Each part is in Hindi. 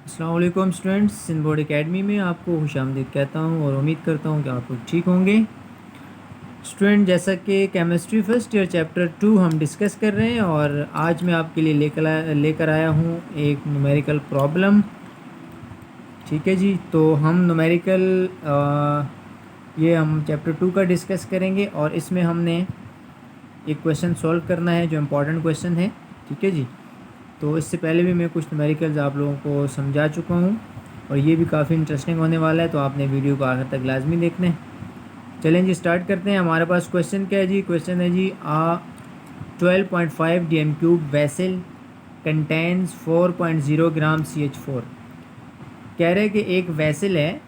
अस्सलाम वालेकुम स्टूडेंट्स, सिंध बोर्ड एकेडमी में आपको खुशामदीद कहता हूँ और उम्मीद करता हूँ कि आप लोग ठीक होंगे। स्टूडेंट, जैसा कि केमिस्ट्री फर्स्ट ईयर चैप्टर 2 हम डिस्कस कर रहे हैं और आज मैं आपके लिए लेकर आया हूँ एक न्यूमेरिकल प्रॉब्लम। ठीक है जी, तो हम न्यूमेरिकल ये हम चैप्टर 2 का डिस्कस करेंगे और इसमें हमने एक क्वेश्चन सॉल्व करना है जो इम्पोर्टेंट क्वेश्चन है। ठीक है जी, तो इससे पहले भी मैं कुछ न्यूमेरिकल्स आप लोगों को समझा चुका हूँ और ये भी काफ़ी इंटरेस्टिंग होने वाला है, तो आपने वीडियो को आखिर तक लाजमी देखना है। चलें जी, स्टार्ट करते हैं। हमारे पास क्वेश्चन क्या है जी? क्वेश्चन है जी, 12.5 dm³ वेसल कंटेन्स 4.0 ग्राम CH4। कह रहे हैं कि एक वेसल है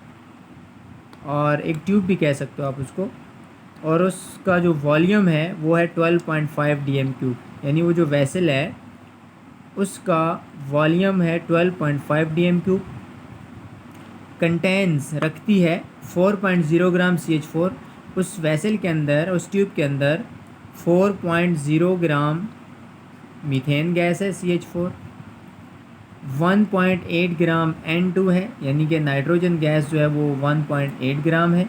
और एक ट्यूब भी कह सकते हो आप उसको, और उसका जो वॉल्यूम है वो है 12.5 dm³। यानी वो जो वेसल है उसका वॉल्यूम है 12.5 dm³, कंटेन्स रखती है 4.0 ग्राम CH4। उस वेसल के अंदर, उस ट्यूब के अंदर 4.0 ग्राम मीथेन गैस है CH4, 1.8 ग्राम N2 है, यानी कि नाइट्रोजन गैस जो है वो 1.8 ग्राम है,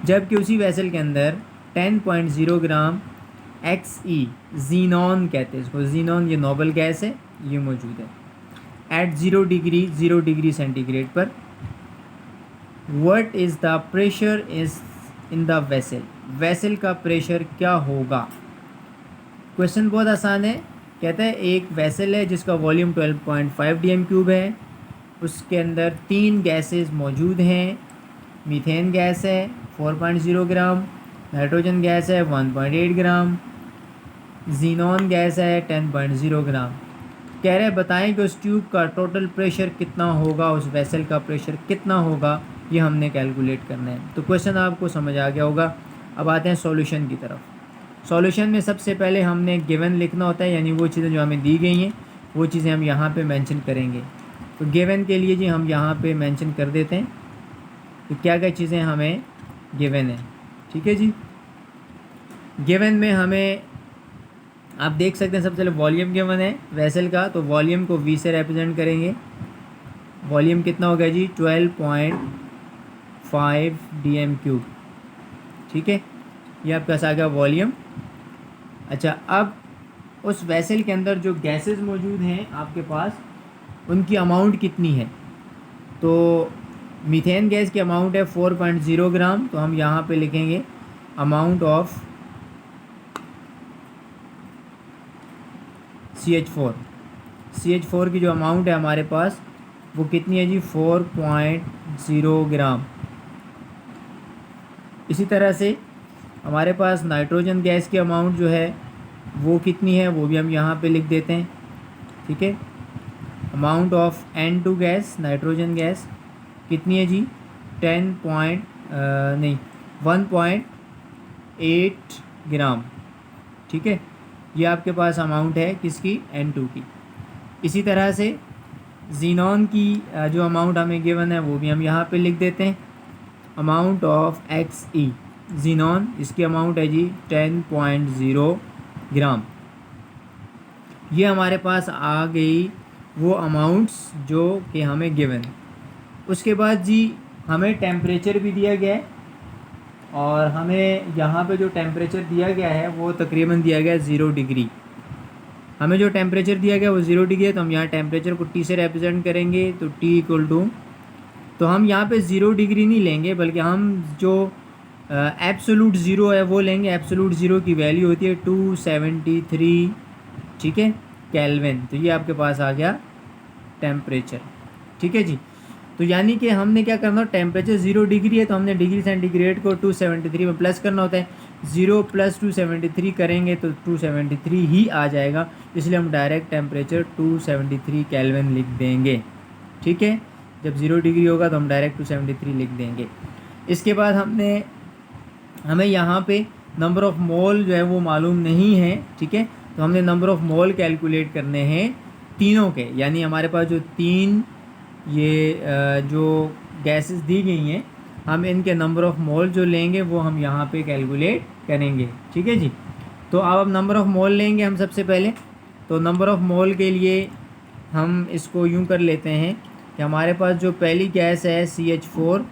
जबकि उसी वेसल के अंदर 10.0 ग्राम XE जीनॉन कहते हैं इसको, जीनॉन ये नोबल गैस है, ये मौजूद है एट 0 डिग्री सेंटीग्रेड पर। What is the pressure is in the vessel? Vessel का प्रेशर क्या होगा? क्वेश्चन बहुत आसान है। कहता है एक वेसल है जिसका वॉल्यूम 12.5 dm³ है, उसके अंदर 3 गैसेस मौजूद हैं। मीथेन गैस है 4.0 ग्राम, नाइट्रोजन गैस है 1.8 ग्राम, जीनॉन गैस है 10.0 ग्राम। कह रहे बताएं कि उस ट्यूब का टोटल प्रेशर कितना होगा, उस वेसल का प्रेशर कितना होगा, ये हमने कैलकुलेट करना है। तो क्वेश्चन आपको समझ आ गया होगा। अब आते हैं सॉल्यूशन की तरफ। सॉल्यूशन में सबसे पहले हमने गिवन लिखना होता है, यानी वो चीज़ें जो हमें दी गई हैं वो चीज़ें हम यहाँ पे मेंशन करेंगे। तो गिवन के लिए जी हम यहाँ पे मेंशन कर देते हैं कि क्या क्या चीज़ें हमें गिवन है। ठीक है जी, गिवन में हमें आप देख सकते हैं सबसे पहले वॉल्यूम गिवन है वेसल का, तो वॉल्यूम को V से रिप्रेजेंट करेंगे। वॉल्यूम कितना हो गया जी? 12.5 dm³। ठीक है, ये आपके पास आ गया वॉल्यूम। अच्छा, अब उस वेसल के अंदर जो गैसेस मौजूद हैं आपके पास, उनकी अमाउंट कितनी है? तो मीथेन गैस की अमाउंट है 4.0 ग्राम, तो हम यहाँ पे लिखेंगे अमाउंट ऑफ CH4 की जो अमाउंट है हमारे पास वो कितनी है जी? 4.0 ग्राम। इसी तरह से हमारे पास नाइट्रोजन गैस की अमाउंट जो है वो कितनी है, वो भी हम यहाँ पे लिख देते हैं। ठीक है, amount of N2 gas, nitrogen gas कितनी है जी? 1.8 ग्राम। ठीक है, ये आपके पास अमाउंट है किसकी? N2 की। इसी तरह से जीनॉन की जो अमाउंट हमें गिवन है वो भी हम यहाँ पे लिख देते हैं। अमाउंट ऑफ XE जीनॉन, इसकी अमाउंट है जी 10.0 ग्राम। ये हमारे पास आ गई वो अमाउंट्स जो कि हमें गिवन। उसके बाद जी हमें टेम्परेचर भी दिया गया है और हमें यहाँ पे जो टेम्परेचर दिया गया है वो तकरीबन दिया गया है 0 डिग्री। हमें जो टेम्परेचर दिया गया वो 0 डिग्री है, तो हम यहाँ टेम्परेचर को T से रिप्रेजेंट करेंगे। तो T इक्वल टू, तो हम यहाँ पे 0 डिग्री नहीं लेंगे बल्कि हम जो एब्सोलूट ज़ीरो है वो लेंगे। एब्सोलूट ज़ीरो की वैल्यू होती है 273, ठीक है, केल्विन। तो ये आपके पास आ गया टेम्परेचर। ठीक है जी, तो यानी कि हमने क्या करना हो, टेम्परेचर 0 डिग्री है तो हमने डिग्री सेंटीग्रेड को 273 में प्लस करना होता है। 0 + 273 करेंगे तो 273 ही आ जाएगा, इसलिए हम डायरेक्ट टेम्परेचर 273 केल्विन लिख देंगे। ठीक है, जब 0 डिग्री होगा तो हम डायरेक्ट 273 लिख देंगे। इसके बाद हमें यहाँ पे नंबर ऑफ़ मोल जो है वो मालूम नहीं है। ठीक है, तो हमने नंबर ऑफ़ मोल कैलकुलेट करने हैं तीनों के, यानी हमारे पास जो 3 ये जो गैसेस दी गई हैं, हम इनके नंबर ऑफ़ मोल जो लेंगे वो हम यहाँ पे कैलकुलेट करेंगे। ठीक है जी, तो अब नंबर ऑफ़ मोल लेंगे हम सबसे पहले। तो नंबर ऑफ़ मोल के लिए हम इसको यूँ कर लेते हैं कि हमारे पास जो पहली गैस है CH4,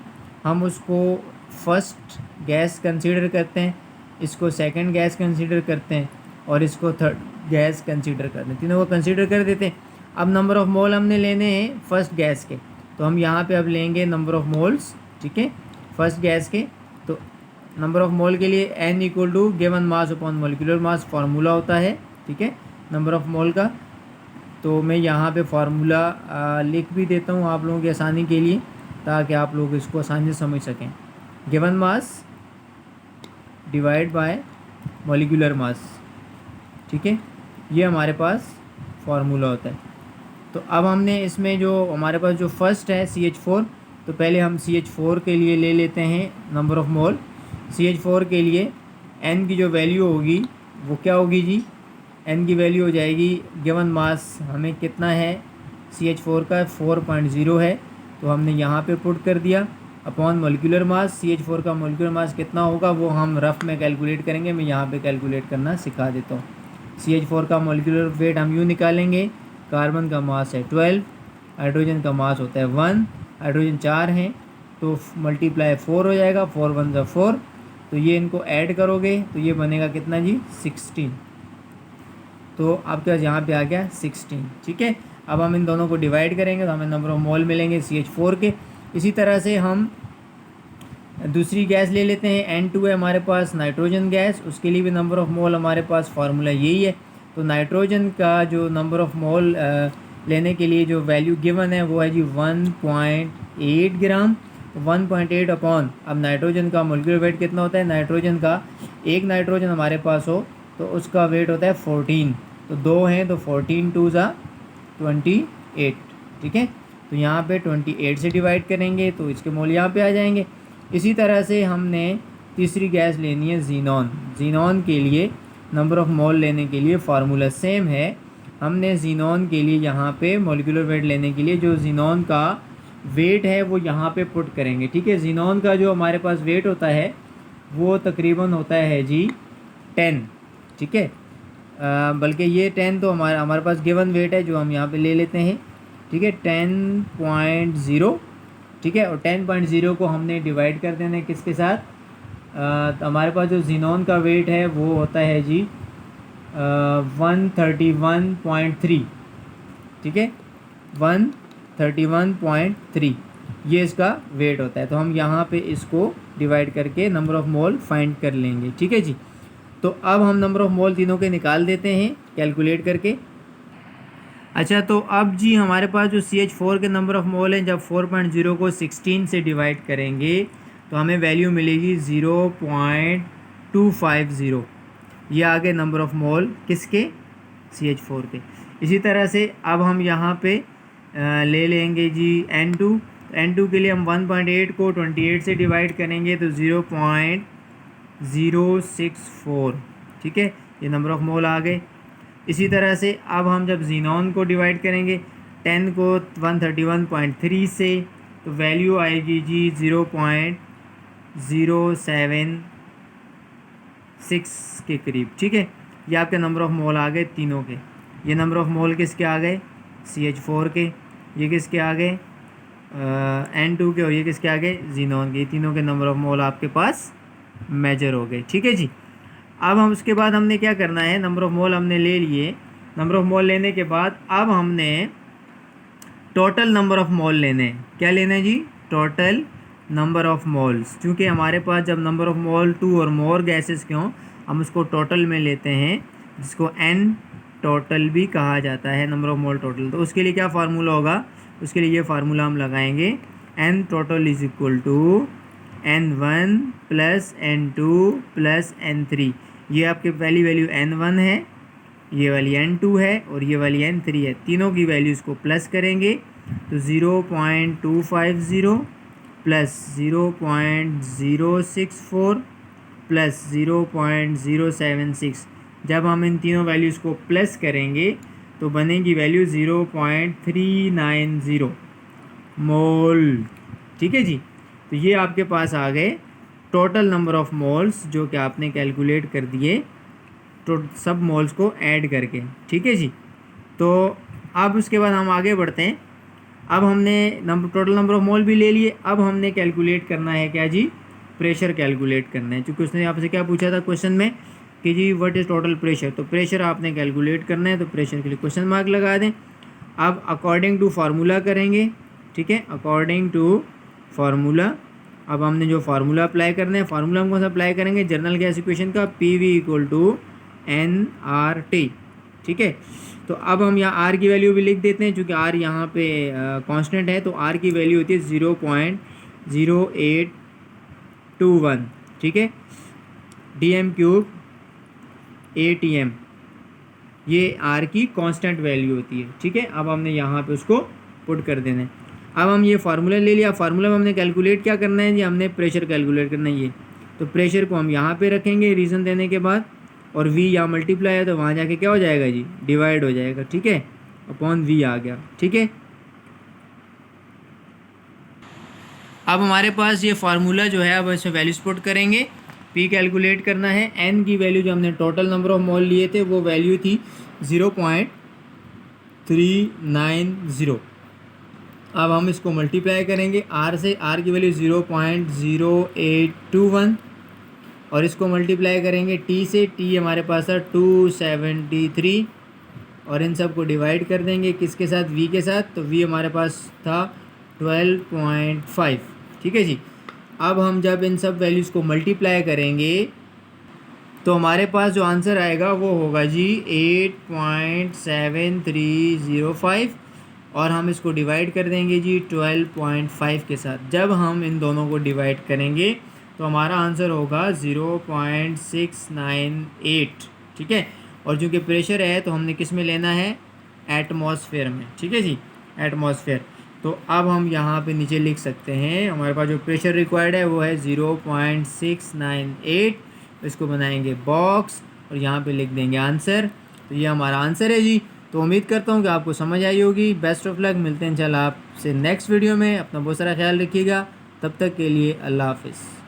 हम उसको फर्स्ट गैस कंसीडर करते हैं, इसको सेकंड गैस कंसीडर करते हैं और इसको थर्ड गैस कंसीडर करते हैं, तीनों को कंसीडर कर देते हैं। अब नंबर ऑफ़ मोल हमने लेने हैं फर्स्ट गैस के, तो हम यहाँ पे अब लेंगे नंबर ऑफ़ मोल्स, ठीक है, फर्स्ट गैस के। तो नंबर ऑफ़ मोल के लिए N equal to given mass upon molecular mass formula होता है, ठीक है, नंबर ऑफ़ मोल का। तो मैं यहाँ पे फार्मूला लिख भी देता हूँ आप लोगों की आसानी के लिए, ताकि आप लोग इसको आसानी से समझ सकें। Given mass divide by molecular mass, ठीक है, ये हमारे पास फार्मूला होता है। तो अब हमने इसमें जो हमारे पास जो फर्स्ट है CH4, तो पहले हम CH4 के लिए ले लेते हैं नंबर ऑफ़ मोल। CH4 के लिए N की जो वैल्यू होगी वो क्या होगी जी, N की वैल्यू हो जाएगी, गिवन मास हमें कितना है CH4 का 4.0 है, तो हमने यहाँ पे पुट कर दिया, अपॉन मोलिकुलर मास। CH4 का मोलिकुलर मास कितना होगा वो हम रफ में कैलकुलेट करेंगे, मैं यहाँ पे कैलकुलेट करना सिखा देता हूँ। CH4 का मोलिकुलर वेट हम यूँ निकालेंगे, कार्बन का मास है 12, हाइड्रोजन का मास होता है 1, हाइड्रोजन 4 हैं तो मल्टीप्लाई 4 हो जाएगा, 4 1 ज़ा 4, तो ये इनको ऐड करोगे तो ये बनेगा कितना जी 16, तो आपके पास यहाँ पे आ गया 16, ठीक है। अब हम इन दोनों को डिवाइड करेंगे तो हमें नंबर ऑफ मोल मिलेंगे CH4 के। इसी तरह से हम दूसरी गैस ले लेते हैं, N2 है हमारे पास नाइट्रोजन गैस, उसके लिए भी नंबर ऑफ़ मोल हमारे पास फार्मूला यही है। तो नाइट्रोजन का जो नंबर ऑफ़ मोल लेने के लिए जो वैल्यू गिवन है वो है जी 1.8 ग्राम, 1.8 अपॉन, अब नाइट्रोजन का मोलिकुलर वेट कितना होता है, नाइट्रोजन का एक नाइट्रोजन हमारे पास हो तो उसका वेट होता है 14, तो 2 हैं तो 14 2 ज़ा 28, ठीक है। तो यहाँ पे 28 से डिवाइड करेंगे तो इसके मोल यहाँ पे आ जाएंगे। इसी तरह से हमने तीसरी गैस लेनी है जीनॉन। जीनॉन के लिए नंबर ऑफ़ मोल लेने के लिए फार्मूला सेम है। हमने जीनॉन के लिए यहाँ पे मोलिकुलर वेट लेने के लिए जो जीनॉन का वेट है वो यहाँ पे पुट करेंगे, ठीक है। जीनॉन का जो हमारे पास वेट होता है वो तकरीबन होता है जी 10, ठीक है, बल्कि ये 10 तो हमारे पास गिवन वेट है जो हम यहाँ पे ले लेते हैं, ठीक है, 10.0, ठीक है, और 10.0 को हमने डिवाइड कर देना है किसके साथ, तो हमारे पास जो जीनॉन का वेट है वो होता है जी 131.3, ठीक है, 131.3 ये इसका वेट होता है। तो हम यहाँ पे इसको डिवाइड करके नंबर ऑफ़ मोल फाइंड कर लेंगे, ठीक है जी। तो अब हम नंबर ऑफ़ मोल तीनों के निकाल देते हैं कैलकुलेट करके। अच्छा, तो अब जी हमारे पास जो CH4 के नंबर ऑफ़ मोल हैं, जब 4.0 को 16 से डिवाइड करेंगे तो हमें वैल्यू मिलेगी 0.250, ये आ गए नंबर ऑफ़ मोल किसके, CH4 के। इसी तरह से अब हम यहाँ पे ले लेंगे जी N2। N2 के लिए हम 1.8 को 28 से डिवाइड करेंगे तो 0.064, ठीक है, ये नंबर ऑफ़ मोल आ गए। इसी तरह से अब हम जब जीनॉन को डिवाइड करेंगे 10 को 131.3 से तो वैल्यू आएगी जी 0.076 के करीब, ठीक है। ये आपके नंबर ऑफ़ मोल आ गए तीनों के। ये नंबर ऑफ़ मोल किसके आ गए, CH4 के, ये किसके आ गए N2 के, और ये किसके आ गए जीनॉन के। ये तीनों के नंबर ऑफ़ मोल आपके पास मेजर हो गए, ठीक है जी। अब हम उसके बाद हमने क्या करना है, नंबर ऑफ़ मोल हमने ले लिए। नंबर ऑफ़ मोल लेने के बाद अब हमने टोटल नंबर ऑफ़ मोल लेने हैं। क्या लेना है जी, टोटल नंबर ऑफ़ मोल्स। क्योंकि हमारे पास जब नंबर ऑफ़ मोल 2 और मोर गैसेस के हों हम उसको टोटल में लेते हैं, जिसको N टोटल भी कहा जाता है, नंबर ऑफ़ मोल टोटल। तो उसके लिए क्या फार्मूला होगा, उसके लिए ये फार्मूला हम लगाएंगे, N total is equal to N1 plus N2 plus N3। ये आपके पहली वैल्यू N1 है, ये वाली N2 है और ये वाली N3 है। तीनों की वैल्यूज़ को प्लस करेंगे तो 0.250 प्लस 0.064 प्लस 0.076, जब हम इन तीनों वैल्यूज़ को प्लस करेंगे तो बनेगी वैल्यू 0.390 मोल, ठीक है जी। तो ये आपके पास आ गए टोटल नंबर ऑफ़ मोल्स जो कि आपने कैलकुलेट कर दिए तो सब मोल्स को ऐड करके, ठीक है जी। तो अब उसके बाद हम आगे बढ़ते हैं। अब हमने टोटल नंबर ऑफ मोल भी ले लिए। अब हमने कैलकुलेट करना है क्या जी, प्रेशर कैलकुलेट करना है, क्योंकि उसने आपसे क्या पूछा था क्वेश्चन में कि जी व्हाट इज़ टोटल प्रेशर, तो प्रेशर आपने कैलकुलेट करना है, तो प्रेशर के लिए क्वेश्चन मार्क लगा दें। अब अकॉर्डिंग टू फार्मूला करेंगे, ठीक है, अकॉर्डिंग टू फार्मूला। अब हमने जो फार्मूला अप्लाई करना है, फार्मूला हम कौन सा अप्लाई करेंगे, जनरल गैस इक्वेशन का, PV इक्वल टू nRT, ठीक है। तो अब हम यहाँ R की वैल्यू भी लिख देते हैं, चूँकि R यहाँ पे कांस्टेंट है, तो R की वैल्यू होती है 0.0821, ठीक है, DM³ ATM, ये R की कांस्टेंट वैल्यू होती है, ठीक है। अब हमने यहाँ पे उसको पुट कर देना है। अब हम ये फार्मूला ले लिया, फार्मूला में हमने कैलकुलेट क्या करना है जी, हमने प्रेशर कैलकुलेट करना है ये, तो प्रेशर को हम यहाँ पे रखेंगे रीज़न देने के बाद, और V यहाँ मल्टीप्लाई है तो वहाँ जाके क्या हो जाएगा जी, डिवाइड हो जाएगा, ठीक है, अपॉन V आ गया, ठीक है। अब हमारे पास ये फार्मूला जो है, अब इसमें वैल्यूज पुट करेंगे, P कैलकुलेट करना है, N की वैल्यू जो हमने टोटल नंबर ऑफ मोल लिए थे वो वैल्यू थी 0.390। अब हम इसको मल्टीप्लाई करेंगे R से, R की वैल्यू 0.0821, और इसको मल्टीप्लाई करेंगे T से, T हमारे पास था 273, और इन सब को डिवाइड कर देंगे किसके साथ, V के साथ, तो V हमारे पास था 12.5, ठीक है जी। अब हम जब इन सब वैल्यूज़ को मल्टीप्लाई करेंगे तो हमारे पास जो आंसर आएगा वो होगा जी 8.7305, और हम इसको डिवाइड कर देंगे जी 12.5 के साथ। जब हम इन दोनों को डिवाइड करेंगे तो हमारा आंसर होगा 0.698, ठीक है। और चूँकि प्रेशर है तो हमने किस में लेना है, एटमॉस्फेयर में, ठीक है जी, एटमॉस्फेयर। तो अब हम यहाँ पे नीचे लिख सकते हैं, हमारे पास जो प्रेशर रिक्वायर्ड है वो है 0.698, इसको बनाएंगे बॉक्स और यहाँ पे लिख देंगे आंसर। तो ये हमारा आंसर है जी। तो उम्मीद करता हूँ कि आपको समझ आई होगी। बेस्ट ऑफ लक, मिलते हैं इंशाल्लाह आपसे नेक्स्ट वीडियो में। अपना बहुत सारा ख्याल रखिएगा, तब तक के लिए अल्लाह हाफिज़।